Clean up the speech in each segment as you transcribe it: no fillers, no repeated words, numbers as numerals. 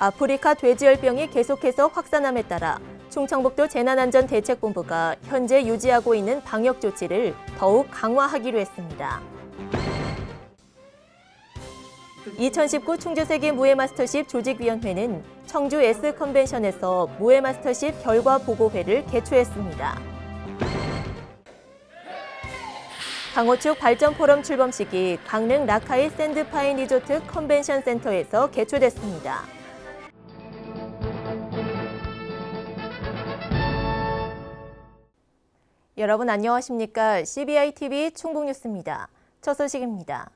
아프리카 돼지열병이 계속해서 확산함에 따라 충청북도 재난안전대책본부가 현재 유지하고 있는 방역 조치를 더욱 강화하기로 했습니다. 2019 충주세계 무예마스터십 조직위원회는 청주 S컨벤션에서 무예마스터십 결과 보고회를 개최했습니다. 강호축 발전포럼 출범식이 강릉 라카이 샌드파인 리조트 컨벤션 센터에서 개최됐습니다. 여러분 안녕하십니까? CBI-TV 충북뉴스입니다. 첫 소식입니다.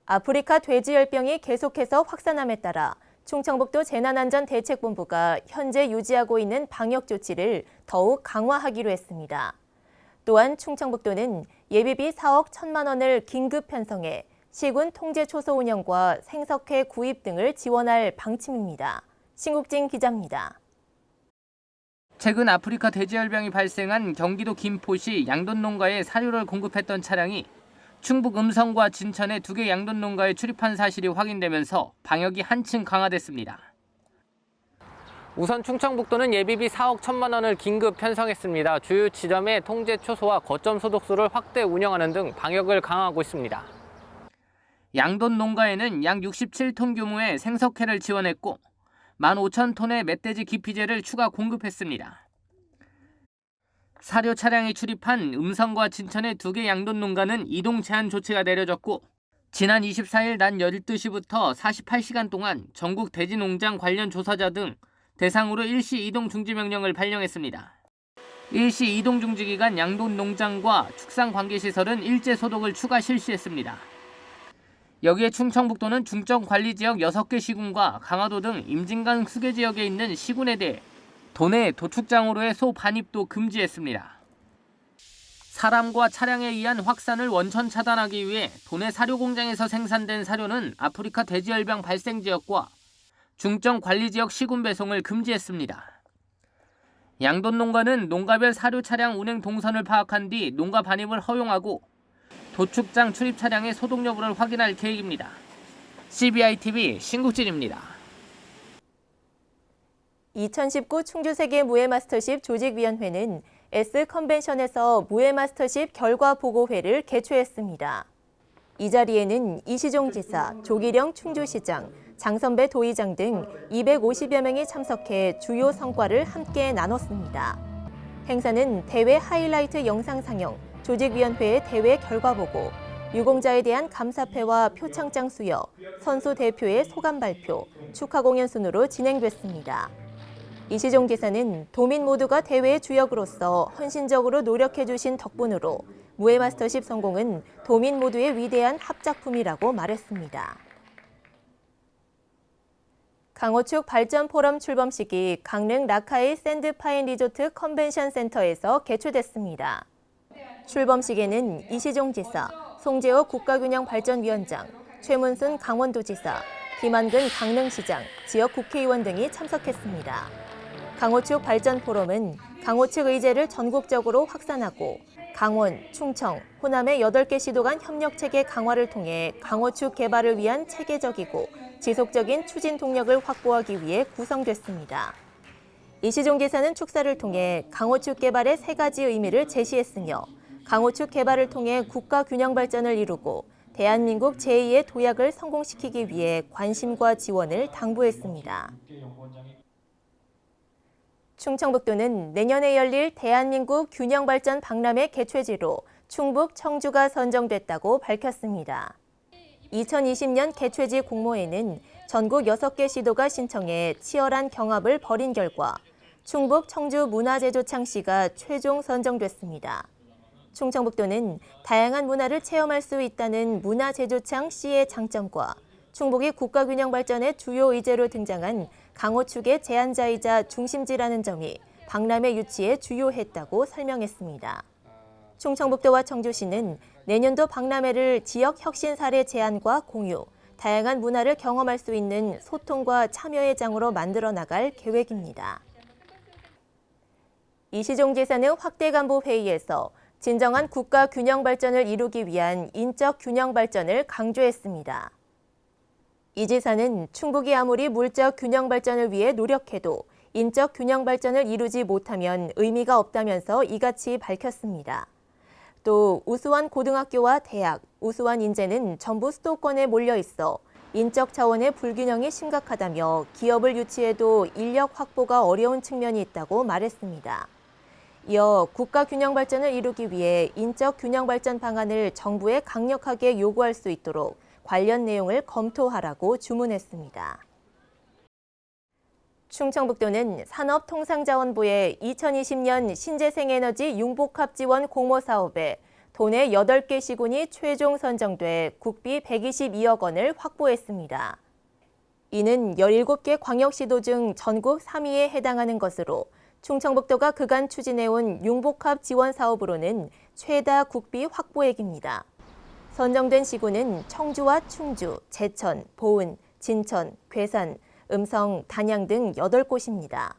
아프리카 돼지열병이 계속해서 확산함에 따라 충청북도 재난안전대책본부가 현재 유지하고 있는 방역 조치를 더욱 강화하기로 했습니다. 또한 충청북도는 예비비 4억 1천만 원을 긴급 편성해 시군 통제 초소 운영과 생석회 구입 등을 지원할 방침입니다. 신국진 기자입니다. 최근 아프리카 돼지열병이 발생한 경기도 김포시 양돈 농가에 사료를 공급했던 차량이 충북 음성과 진천의 2개 양돈 농가에 출입한 사실이 확인되면서 방역이 한층 강화됐습니다. 우선 충청북도는 예비비 4억 1천만 원을 긴급 편성했습니다. 주요 지점의 통제 초소와 거점 소독소를 확대 운영하는 등 방역을 강화하고 있습니다. 양돈 농가에는 약 67톤 규모의 생석회를 지원했고 15,000톤의 멧돼지 기피제를 추가 공급했습니다. 사료 차량이 출입한 음성과 진천의 2개 양돈 농가는 이동 제한 조치가 내려졌고 지난 24일 낮 12시부터 48시간 동안 전국 돼지농장 관련 조사자 등 대상으로 일시 이동 중지 명령을 발령했습니다. 일시 이동 중지 기간 양돈 농장과 축산 관계시설은 일제 소독을 추가 실시했습니다. 여기에 충청북도는 중점 관리 지역 6개 시군과 강화도 등 임진강 수계 지역에 있는 시군에 대해 도내 도축장으로의 소 반입도 금지했습니다. 사람과 차량에 의한 확산을 원천 차단하기 위해 도내 사료 공장에서 생산된 사료는 아프리카 돼지열병 발생 지역과 중점 관리 지역 시군 배송을 금지했습니다. 양돈 농가는 농가별 사료 차량 운행 동선을 파악한 뒤 농가 반입을 허용하고 도축장 출입 차량의 소독 여부를 확인할 계획입니다. CBI-TV 신국진입니다. 2019 충주세계 무예마스터십 조직위원회는 S컨벤션에서 무예마스터십 결과 보고회를 개최했습니다. 이 자리에는 이시종 지사, 조기령 충주시장, 장선배 도의장 등 250여 명이 참석해 주요 성과를 함께 나눴습니다. 행사는 대회 하이라이트 영상 상영, 조직위원회의 대회 결과 보고, 유공자에 대한 감사패와 표창장 수여, 선수 대표의 소감 발표, 축하 공연 순으로 진행됐습니다. 이시종 지사는 도민 모두가 대회의 주역으로서 헌신적으로 노력해 주신 덕분으로 무예마스터십 성공은 도민 모두의 위대한 합작품이라고 말했습니다. 강호축 발전포럼 출범식이 강릉 라카이 샌드파인 리조트 컨벤션 센터에서 개최됐습니다. 출범식에는 이시종 지사, 송재호 국가균형발전위원장, 최문순 강원도지사, 김한근 강릉시장, 지역 국회의원 등이 참석했습니다. 강호축 발전포럼은 강호축 의제를 전국적으로 확산하고 강원, 충청, 호남의 8개 시도 간 협력체계 강화를 통해 강호축 개발을 위한 체계적이고 지속적인 추진 동력을 확보하기 위해 구성됐습니다. 이시종 지사는 축사를 통해 강호축 개발의 3가지 의미를 제시했으며 강호축 개발을 통해 국가 균형 발전을 이루고 대한민국 제2의 도약을 성공시키기 위해 관심과 지원을 당부했습니다. 충청북도는 내년에 열릴 대한민국 균형발전 박람회 개최지로 충북 청주가 선정됐다고 밝혔습니다. 2020년 개최지 공모에는 전국 6개 시도가 신청해 치열한 경합을 벌인 결과 충북 청주 문화제조창시가 최종 선정됐습니다. 충청북도는 다양한 문화를 체험할 수 있다는 문화제조창 C의 장점과 충북이 국가균형 발전의 주요 의제로 등장한 강호축의 제안자이자 중심지라는 점이 박람회 유치에 주요했다고 설명했습니다. 충청북도와 청주시는 내년도 박람회를 지역 혁신 사례 제안과 공유, 다양한 문화를 경험할 수 있는 소통과 참여의 장으로 만들어 나갈 계획입니다. 이시종 지사는 확대 간부 회의에서 진정한 국가 균형 발전을 이루기 위한 인적 균형 발전을 강조했습니다. 이 지사는 충북이 아무리 물적 균형 발전을 위해 노력해도 인적 균형 발전을 이루지 못하면 의미가 없다면서 이같이 밝혔습니다. 또 우수한 고등학교와 대학, 우수한 인재는 전부 수도권에 몰려 있어 인적 차원의 불균형이 심각하다며 기업을 유치해도 인력 확보가 어려운 측면이 있다고 말했습니다. 이어 국가 균형 발전을 이루기 위해 인적 균형 발전 방안을 정부에 강력하게 요구할 수 있도록 관련 내용을 검토하라고 주문했습니다. 충청북도는 산업통상자원부의 2020년 신재생에너지 융복합 지원 공모 사업에 도내 8개 시군이 최종 선정돼 국비 122억 원을 확보했습니다. 이는 17개 광역시도 중 전국 3위에 해당하는 것으로 충청북도가 그간 추진해온 융복합 지원 사업으로는 최다 국비 확보액입니다. 선정된 시군은 청주와 충주, 제천, 보은, 진천, 괴산, 음성, 단양 등 8곳입니다.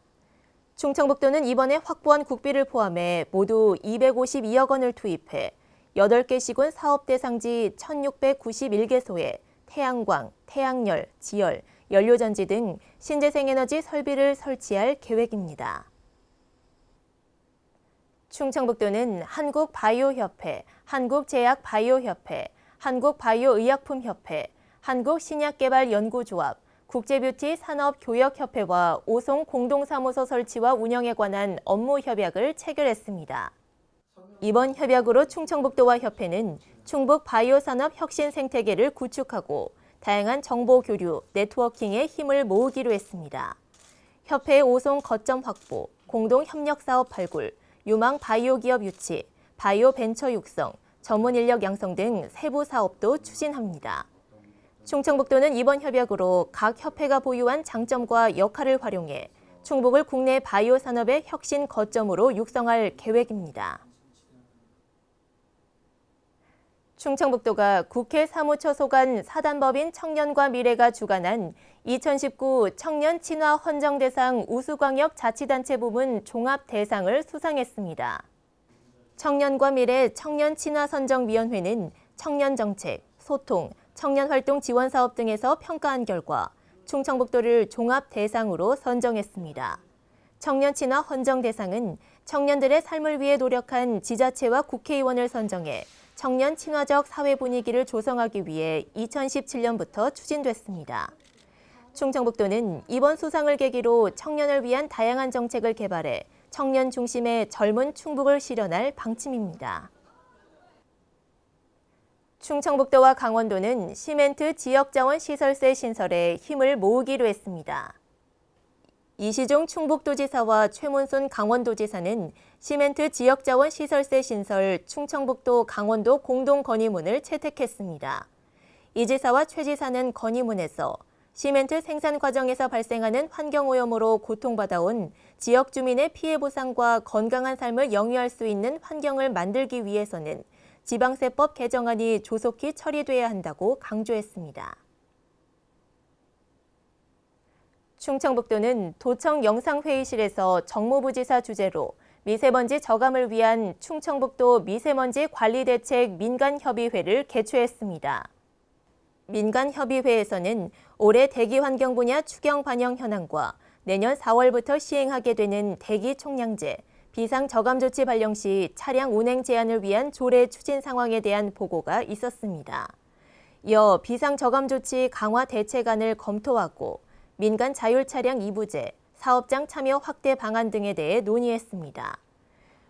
충청북도는 이번에 확보한 국비를 포함해 모두 252억 원을 투입해 8개 시군 사업 대상지 1,691개소에 태양광, 태양열, 지열, 연료전지 등 신재생에너지 설비를 설치할 계획입니다. 충청북도는 한국바이오협회, 한국제약바이오협회, 한국바이오의약품협회, 한국신약개발연구조합, 국제뷰티 산업교역협회와 오송 공동사무소 설치와 운영에 관한 업무 협약을 체결했습니다. 이번 협약으로 충청북도와 협회는 충북 바이오산업 혁신 생태계를 구축하고 다양한 정보 교류, 네트워킹에 힘을 모으기로 했습니다. 협회의 오송 거점 확보, 공동 협력 사업 발굴, 유망 바이오 기업 유치, 바이오 벤처 육성, 전문 인력 양성 등 세부 사업도 추진합니다. 충청북도는 이번 협약으로 각 협회가 보유한 장점과 역할을 활용해 충북을 국내 바이오 산업의 혁신 거점으로 육성할 계획입니다. 충청북도가 국회 사무처 소관 사단법인 청년과 미래가 주관한 2019 청년 친화 헌정대상 우수광역 자치단체 부문 종합대상을 수상했습니다. 청년과 미래 청년 친화 선정위원회는 청년정책, 소통, 청년활동 지원사업 등에서 평가한 결과 충청북도를 종합대상으로 선정했습니다. 청년 친화 헌정대상은 청년들의 삶을 위해 노력한 지자체와 국회의원을 선정해 청년 친화적 사회 분위기를 조성하기 위해 2017년부터 추진됐습니다. 충청북도는 이번 수상을 계기로 청년을 위한 다양한 정책을 개발해 청년 중심의 젊은 충북을 실현할 방침입니다. 충청북도와 강원도는 시멘트 지역자원시설세 신설에 힘을 모으기로 했습니다. 이시종 충북도지사와 최문순 강원도지사는 시멘트 지역자원시설세 신설 충청북도 강원도 공동건의문을 채택했습니다. 이 지사와 최 지사는 건의문에서 시멘트 생산 과정에서 발생하는 환경오염으로 고통받아온 지역 주민의 피해 보상과 건강한 삶을 영위할 수 있는 환경을 만들기 위해서는 지방세법 개정안이 조속히 처리돼야 한다고 강조했습니다. 충청북도는 도청 영상회의실에서 정무부지사 주재로 미세먼지 저감을 위한 충청북도 미세먼지 관리대책 민간협의회를 개최했습니다. 민간협의회에서는 올해 대기환경 분야 추경 반영 현황과 내년 4월부터 시행하게 되는 대기 총량제, 비상저감조치 발령 시 차량 운행 제한을 위한 조례 추진 상황에 대한 보고가 있었습니다. 이어 비상저감조치 강화 대책안을 검토하고 민간 자율차량 2부제, 사업장 참여 확대 방안 등에 대해 논의했습니다.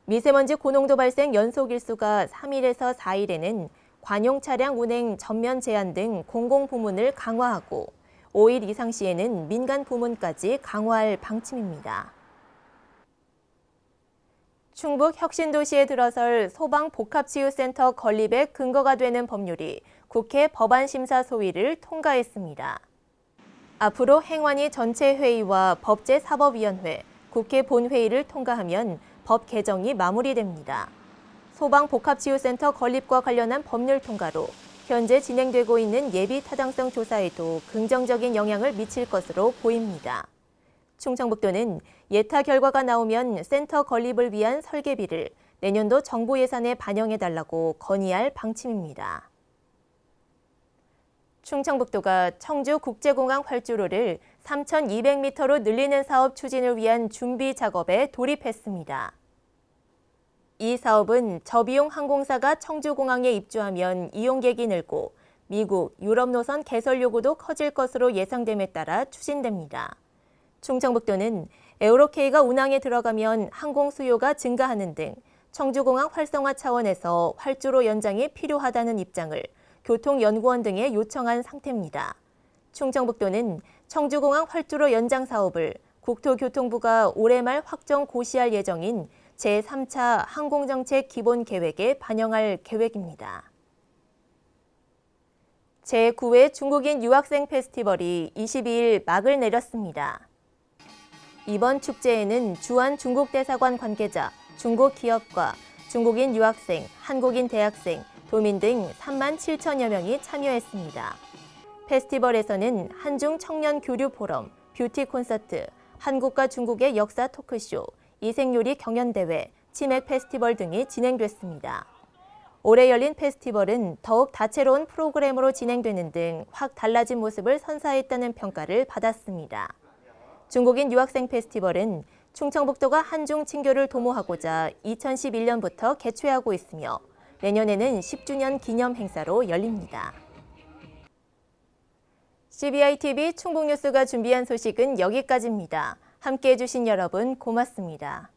미세먼지 고농도 발생 연속 일수가 3일에서 4일에는 관용 차량 운행 전면 제한 등 공공부문을 강화하고 5일 이상 시에는 민간 부문까지 강화할 방침입니다. 충북 혁신도시에 들어설 소방복합치유센터 건립의 근거가 되는 법률이 국회 법안심사 소위를 통과했습니다. 앞으로 행안위 전체 회의와 법제사법위원회, 국회 본회의를 통과하면 법 개정이 마무리됩니다. 소방복합치유센터 건립과 관련한 법률 통과로 현재 진행되고 있는 예비 타당성 조사에도 긍정적인 영향을 미칠 것으로 보입니다. 충청북도는 예타 결과가 나오면 센터 건립을 위한 설계비를 내년도 정부 예산에 반영해달라고 건의할 방침입니다. 충청북도가 청주국제공항 활주로를 3,200m로 늘리는 사업 추진을 위한 준비 작업에 돌입했습니다. 이 사업은 저비용 항공사가 청주공항에 입주하면 이용객이 늘고 미국, 유럽 노선 개설 요구도 커질 것으로 예상됨에 따라 추진됩니다. 충청북도는 에어로케이가 운항에 들어가면 항공 수요가 증가하는 등 청주공항 활성화 차원에서 활주로 연장이 필요하다는 입장을 교통연구원 등에 요청한 상태입니다. 충청북도는 청주공항 활주로 연장 사업을 국토교통부가 올해 말 확정 고시할 예정인 제3차 항공정책 기본계획에 반영할 계획입니다. 제9회 중국인 유학생 페스티벌이 22일 막을 내렸습니다. 이번 축제에는 주한 중국대사관 관계자, 중국 기업과 중국인 유학생, 한국인 대학생, 도민 등 3만 7천여 명이 참여했습니다. 페스티벌에서는 한중 청년 교류 포럼, 뷰티 콘서트, 한국과 중국의 역사 토크쇼, 이색요리 경연대회, 치맥 페스티벌 등이 진행됐습니다. 올해 열린 페스티벌은 더욱 다채로운 프로그램으로 진행되는 등 확 달라진 모습을 선사했다는 평가를 받았습니다. 중국인 유학생 페스티벌은 충청북도가 한중 친교를 도모하고자 2011년부터 개최하고 있으며 내년에는 10주년 기념 행사로 열립니다. CBI-TV 충북뉴스가 준비한 소식은 여기까지입니다. 함께해 주신 여러분 고맙습니다.